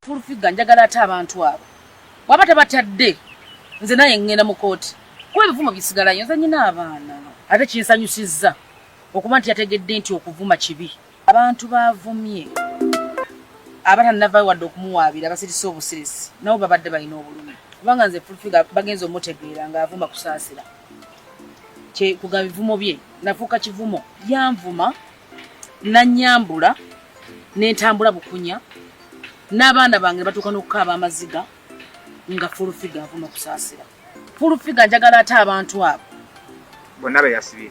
fulufiga njagala ate abantu abo bwaba tabatadde nze naye ngenda mu kooti kuba ebivumo bisigalayo nze nyina abaana ate kinsanyusizza okuba nti yategedde nti okuvuma kibi abantu bavumye abatanavayo wadde okumuwaabira abasirisa obusirisi nabo babadde balina obulumi kubanga nze fulufiga bagenza omutegeera ng'avuma Kusaasira kuga bivumo bye nafuuka kivumo yanvuma nanyambula n'entambula bukunya n'abaana bange batuuka n'okukaaba amaziga nga fulufiga avuma Kusaasira fulufiga njagala ate abantu abo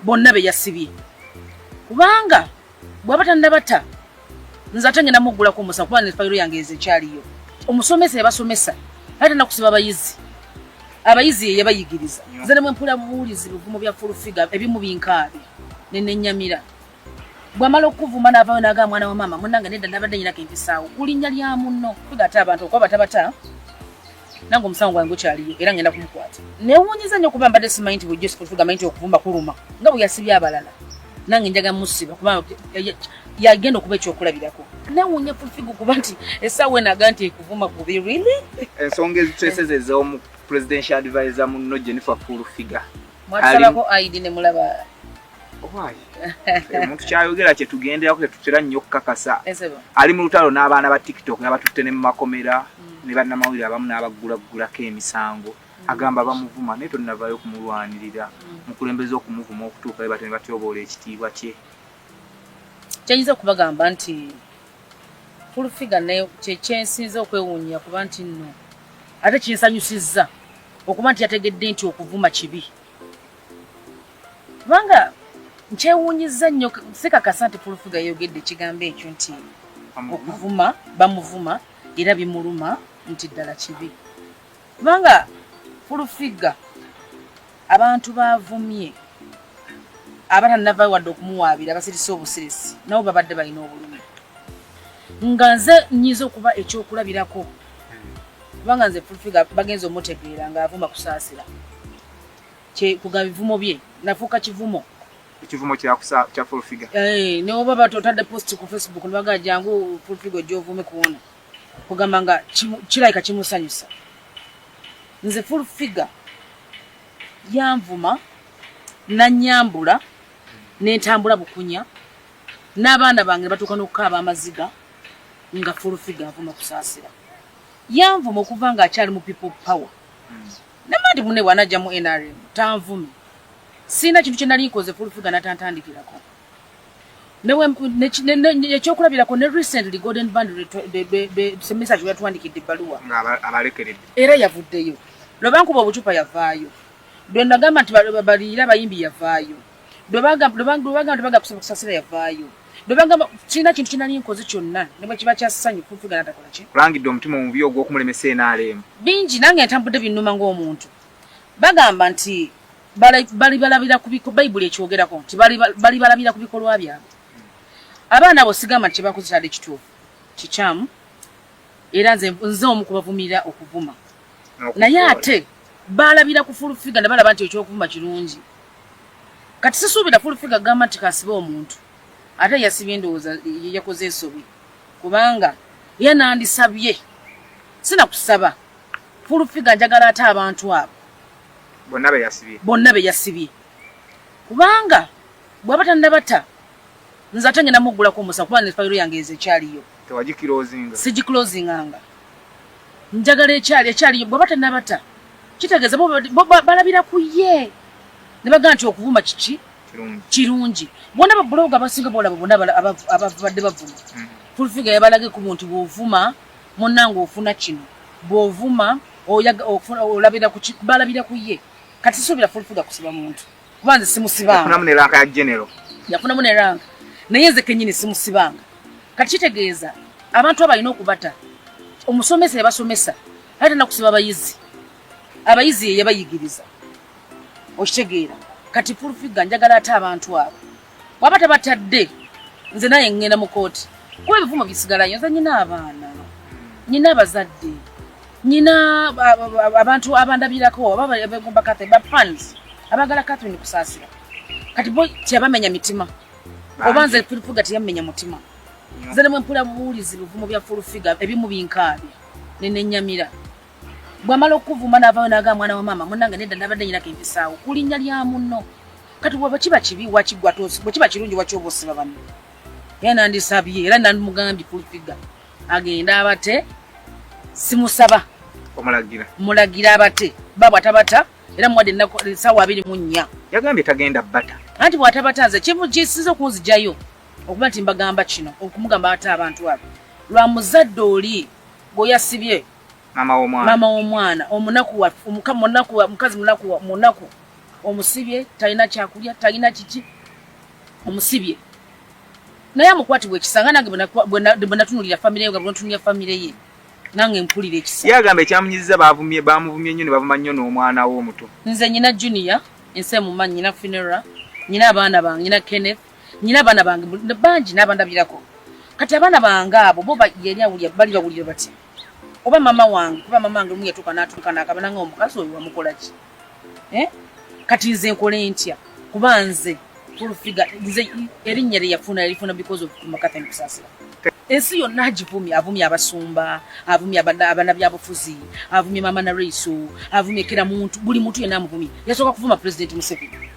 bonna be yasibye kubanga bw'aba tannabata nze ate ngenda muggulako omusa kuba ne fayiro yange ekyaliyo omusomesa yabasomesa ate nakusiba abayizi ye yabayigiriza nze ne mpula buwulizi bivumo bya fulufiga ebimu binkaabi nenyamira bw'amala okuvuma n'avaayo n'agamba mwana wa maama munnange nedda nabadde nyinako empisaawo kulinnya lya munno figa ate abantu okuba batabata nange omusango gwange gukyaliyo era ngenda kumukwata newuunyiza nnyo okuba mbadde simanyi nti bujjo fulufiga manyi nti okuvumba kuluma nga bwe yasibye abalala nange njaga musiba kuba yagenda okuba ekyokulabirako newuunya fulufiga okuba nti essaawa enaga nti ekuvuma kubi really ensonga ezitweseze ez'omu presidential advisor munno Jennifer Fulufiga mwatusabako ID ne mulaba omuntu kyayogera kye tugenderako tetutera nnyo okukakasa ali mu lutalo n'abaana ba TikTok abatutte ne mu makomera ne bannamawulire abamu n'abaggulaggulako emisango agamba bamuvuma naye tonnavayo okumulwanirira mukulembeza okumuvuma okutuuka we batene batyoboola ekitiibwa kye kyenyiza okubagamba nti Fulufiga naye kyensinza okwewuunyira kuba nti nno ate kinsanyusizza okuba nti yategedde nti okuvuma kibi kubanga nkyewuunyizza nnyo sikakasa nti Fulufiga yayogedde ekigambo ekyo nti okuvuma bamuvuma era bimuluma nti ddala kibi kubanga Fulufiga abantu bavumye abatanavayo wadde okumuwaabira abasirisa obusirisi nabo babadde balina obulumi nga nze nyiza okuba ekyokulabirako kubanga nze Fulufiga bagenza omutegeera ng'avuma Kusaasira kuga bivumo bye nafuuka kivumo ekivumo kya Fulufiga ne oba batotadde post ku Facebook nibaga jangu Fulufiga gy'ovume kuwona kugamba nga kirayika kimusanyusa nze Fulufiga yanvuma nanyambula n'entambula bukunya n'abaana bange batuuka n'okukaaba amaziga nga Fulufiga avuma Kusaasira yanvuma okuva nga akyali mu people power namandi munne bwanajja mu NRM tanvume sina kintu kye nali nkoze Fulufiga natantandikirako ekyokulabirako ne recently Golden Band message yatwandikidde ebbaluwa abalekeredde era yavuddeyo lwebankuba obucupa yavaayo lwe nagamba nti baliira abayimbi yavaayo lwebagamba Kusaasira yavaayo lwebagamba kirina kintu kinali nkoze kyonna ne bwe kiba kyasanyu Fulufiga natakola ki kulangidde omutima omubi ogw'okumulemesa NRM bingi nange ntambudde binnuma ng'omuntu bagamba nti bali balabira ku Bayibuli ekyogerako nti bali balabira ku bikolwa byabwe abaana abo sigamba nti kyebakoze kyali kituufu kikyamu era nze omu kubavumirira okuvuma naye ate balabira ku Fulufiga ne balaba nti ekyokuvuma kirungi kati sisuubira Fulufiga agamba nti kasibe omuntu ate yasibye endowooza yakoze ensobi kubanga ye nandisabye sinakusaba Fulufiga njagala ate abantu abo bonna be yasibye kubanga bw'aba tannabata nze ate ngenda muggulako omusa kuba ne fayiro yange ekyaliyo sigiclosinganga njagala ekyaliyo bw'aba tannabata kitegeeza balabira ku ye ne bagamba nti okuvuma kiki kirungi bonna babuloga abasinga bolaba bonna ababadde bavuma Fulufiga yabalage ku muntu bw'ovuma munnange ofuna kino bw'ovuma olabira balabira ku ye kati suubira Fulufiga kusiba muntu kuba nze simusibanga yafunamu ne ranka ya general yafunamu ne ranka naye nze kennyini simusibanga kati kitegeeza abantu abalina okubata omusomesa yabasomesa ate nakusiba abayizi ye yabayigiriza okitegeera kati Fulufiga njagala ate abantu abo bw'aba tabatadde nze naye ngenda mu kooti kuba ebivumo bisigalayo nze nyina abaana nyina abazadde nyina abantu abandabirako abagomba Catherine ba fans abagala Catherine Kusaasira kati boy tiyabamenya mitima oba nze Fulufiga tiyamenya mutima nze ne mpula buwulizi bivumo bya Fulufiga ebimu binkaabi nenyamira bwamala okuvuma n'avaayo n'agamba mwana wa maama munnange nedda nabadde nyinako empisaawo kulinnya lya munno kati bwaba kiba kibi wakigwa tosi bwe kiba kirungi wakyoba osiba banno era nandisabye era nandimugambye fulfiga agenda abate simusaba mulagira abate baba atabata era muwadde essaawa 24 yagambye tagenda bata anti bw'atabata nze kisiza okunzijayo okuba nti mbagamba kino okumugamba ate abantu abo lwa muzadde oli gw'oyasibye mama w'omwana omukazi munaku omusibye talina kyakulya talina kiki omusibye naye amukwatibwa ekisanga nange bwe natunulira famire ye nga bwenatunulira famire ye nange mpulira ekisa yagamba ekyamunyiziza bamuvumye nnyo ne bavuma nnyo n'omwana we omuto nze nyina junior ense mumanyi nyina funeral nyina abaana bange nyina Kenneth nyina abaana bange bangi n'abandabirako kati abaana bange abo bo bali bawulire bati oba mama wange kuba mama wange lumu yatuuka n'atuuka n'akaba nange omukazi oyo wamukola ki kati nze nkole ntya kuba nze fulfiga nze erinnya lye yalifuna because of Makatha Kusaasira ensi yonna agivumye avumye abasumba avumye abanabyabufuzi avumye mama na reiso avumye kira muntu buli muntu yenna amuvumye yasooka kuvuma president Museveni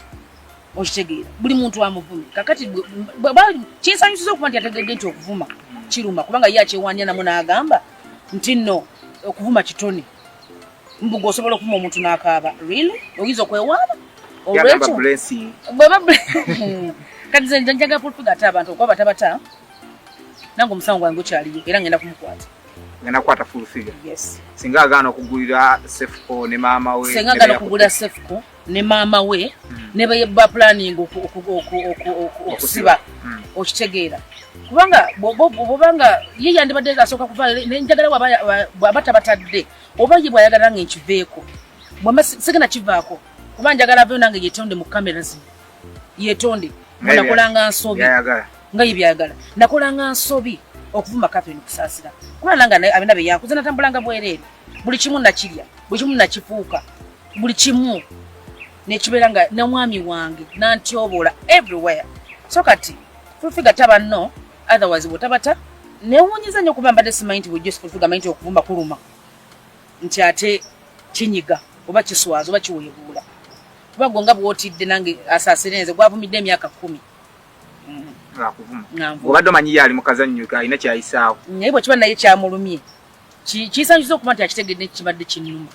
okitegeera buli muntu amuvumye kakati kinsanyusiza okuba nti yategedde nti okuvuma kiruma kubanga ye akyewanja namu n'agamba nti nno okuvuma kitone mbuga osobola okuvuma omuntu n'akaaba really oyinza okwewaaba olwekyo kati nze njaga fulfiga ate abantu okuba batabata nange omusango gwange gukyaliyo era ngenda kumukwata ngenda kukwata fulfiga yes singa agaana okugulira Cephco ne maama we singa agaana okugulira Cephco ne maama we ne ba planning okusiba okitegeera kubanga bobanga ye yandibadde asooka kuva nenjagala wabata batadde oba ye bwayagala nange nkiveeko sigenda kivaako kuba njagala aveyo nange yetonde mu kamera zino yetonde nakolanga nsobi nga yebyayagala nakolanga nsobi okuvuma Makatha Kusaasira kuba nange abina beyankuze natambulanga bwereere buli kimu nakirya buli kimu nakifuuka buli kimu nekibeera nga n'omwami wange nantyobola everywhere so kati fulfiga taba nno otherwise bwotabata newuunyiza nnyo okuba mbadde simanyi nti bwejjo fulfiga manyi nti okuvumba kuluma nti ate kinyiga oba kiswaza oba kiweebuula kuba gwe nga bwotidde nange Asaaserenze gwavumidde emyaka 10 obadde omanyi ye ali mu kazannyo alina kyayisaawo naye bwe kiba naye kyamulumye kisanjuza okuba nti akitegedde kibadde kinnuma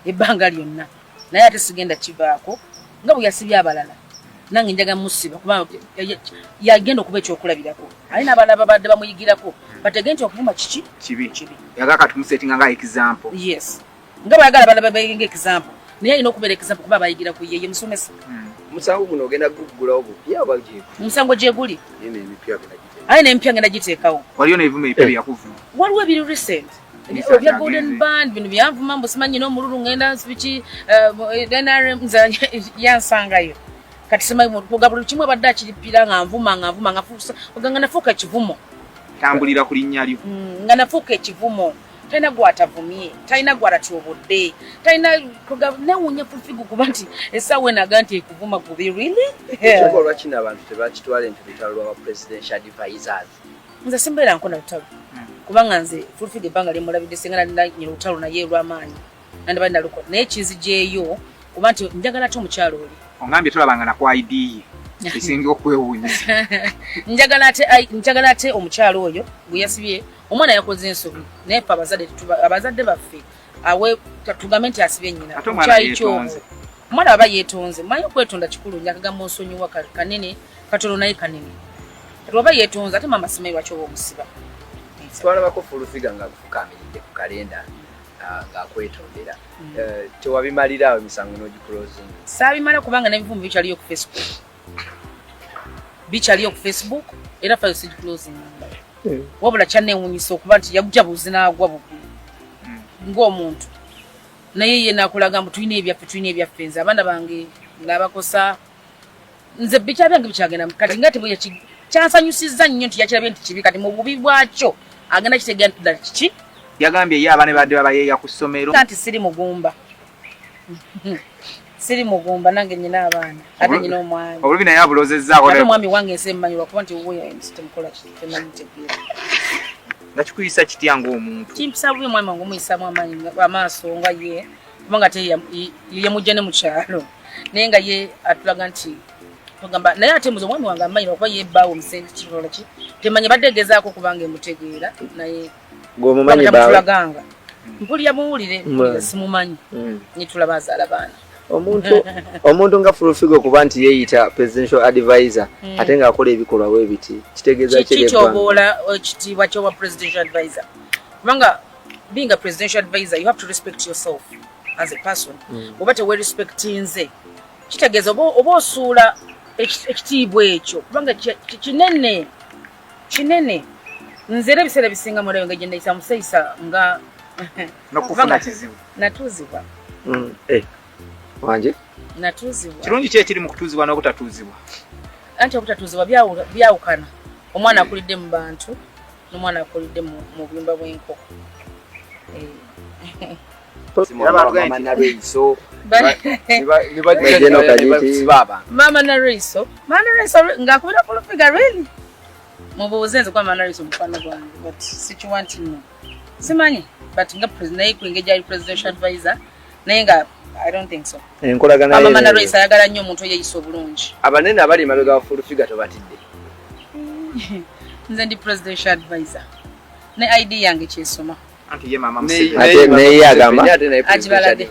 ebbanga lyonna naye ate sigenda kivaako nga bwe yasibye abalala nange njaga musiba kuba yagenda okuba ekyokulabirako alina abalala babadde bamuyigirako batege nti okuvuma kiki kibi yagala katumusetinga nga example yes nga bayagala abalala babenga example naye alina okubeera example kuba bayigirako yeye musomesa musango guno ogenda gugulawo bupya oba musango gye guli alina empya ngenda giteekawo waliyo n'ebivuma ebipya byakuvuma waliwo ebiri recent bya golden band bino byanvuma mbu simanyi n'omululu ngenda biki NRM yansangayo kati simanyi kugabula kimwe badde akiripira nga nvuma oganga nafuuka ekivumo tambulira ku linnya lyo nga nafuuka ekivumo talina gwatavumye talina gwalatyobodde talina newuunya fulfiga kuba nti essaawa enaga nti ekuvuma kubi really kikolwa kino abantu tebakitwala nti lutalo lwa presidential advisors nze simbeera nkona lutalo kubanga nze fulfiga ebbanga lyemulabidde singa nalina nyina olutalo naye lwamaanyi nandibali nalukola naye kinzijeeyo kuba nti njagala ate omukyalo oli ongambye tolabanga nakwa ID ye esinga okwewuunyisa njagala ate omukyalo oyo gwe yasibye omwana yakoze ensobi naye fe abazadde baffe awe tugambe nti asibye nnyina kyayi kyomu omwana aba yeetonze manyi okwetonda kikulu nyakagamba onsonyiwa kanene katono naye kanene kati oba yeetonze ate mama simanyi lwaki oba omusiba twalabako fulfiga nga akufukamiridde ku kalenda ng'akwetondera tewabimaliraawo emisango n'ogiclosing saabimala kubanga n'ebivumu bikyaliyo ku Facebook era fayo sigiclosing wabula kyanneewuunyisa okuba nti yagujabuzi n'agwa bugulu ng'omuntu naye ye nakulaga mbu tulina ebyaffe nze abaana bange ng'abakosa nze bikya byange bikyagenda kati nga tebwe kyansanyusizza nnyo nti yakirabye nti kibi kati mu bubi bwakyo agenda kitegera nti ddala kiki yagambye ye abaana badde babayeeya ku ssomero nti siri mugumba nange nyina abaana ate nyina omwami obulubi naye abulozezzaako ate omwami wange ensi emmanyirwa kuba nti temukola kitemanyi tegeera nakikuyisa kitya ng'omuntu kimpisa bubi mwami wange omuyisa amaanyi amaaso nga ye kubanga te yamujja ne mu kyalo naye nga ye atulaga nti tugamba naye ate muzo omwami wange amanyi okuba yebbaawo omusenge kitola ki temanya badde gezaako kubanga emutegeera naye tulaganga mpulira muwulire simumanyi nitulaba azaala baana omuntu nga Fulufigo kuba nti yeeyita presidential advisor ate ng'akola ebikolwa bwe biti kitegeeza kikyoboola ekitiibwa ky'obwa presidential advisor kubanga being a presidential advisor you have to respect yourself as a person oba tewerespectinze kitegeeza oba osuula ekitiibwa ekyo kubanga kinene nze era ebiseera bisinga mulayo nga gye ndayisa musayisa nga nokufuna kizibu natuuzibwa wanje natuuzibwa kirungi ki ekiri mu kutuuzibwa n'obutatuuzibwa anti obutatuuzibwa byawukana omwana akulidde mu bantu n'omwana akulidde mu buyumba bw'enkoko Mama Nariso ng'akubira Fulufiga really mubuuze nze kwa Mama Nariso mukwano gwange but sikiwanti nno simanyi but nga president naye ali presidential advisor naye nga I don't think so. Enkolagana Mama Nariso ayagala nnyo omuntu eyeyisa obulungi. Abanene abali mabega wa Fulufiga tobatidde. Nze ndi presidential advisor. Ne ID yange kyesoma. Anti ye mama Museveni. Ate ne yagamba. Ajibalade.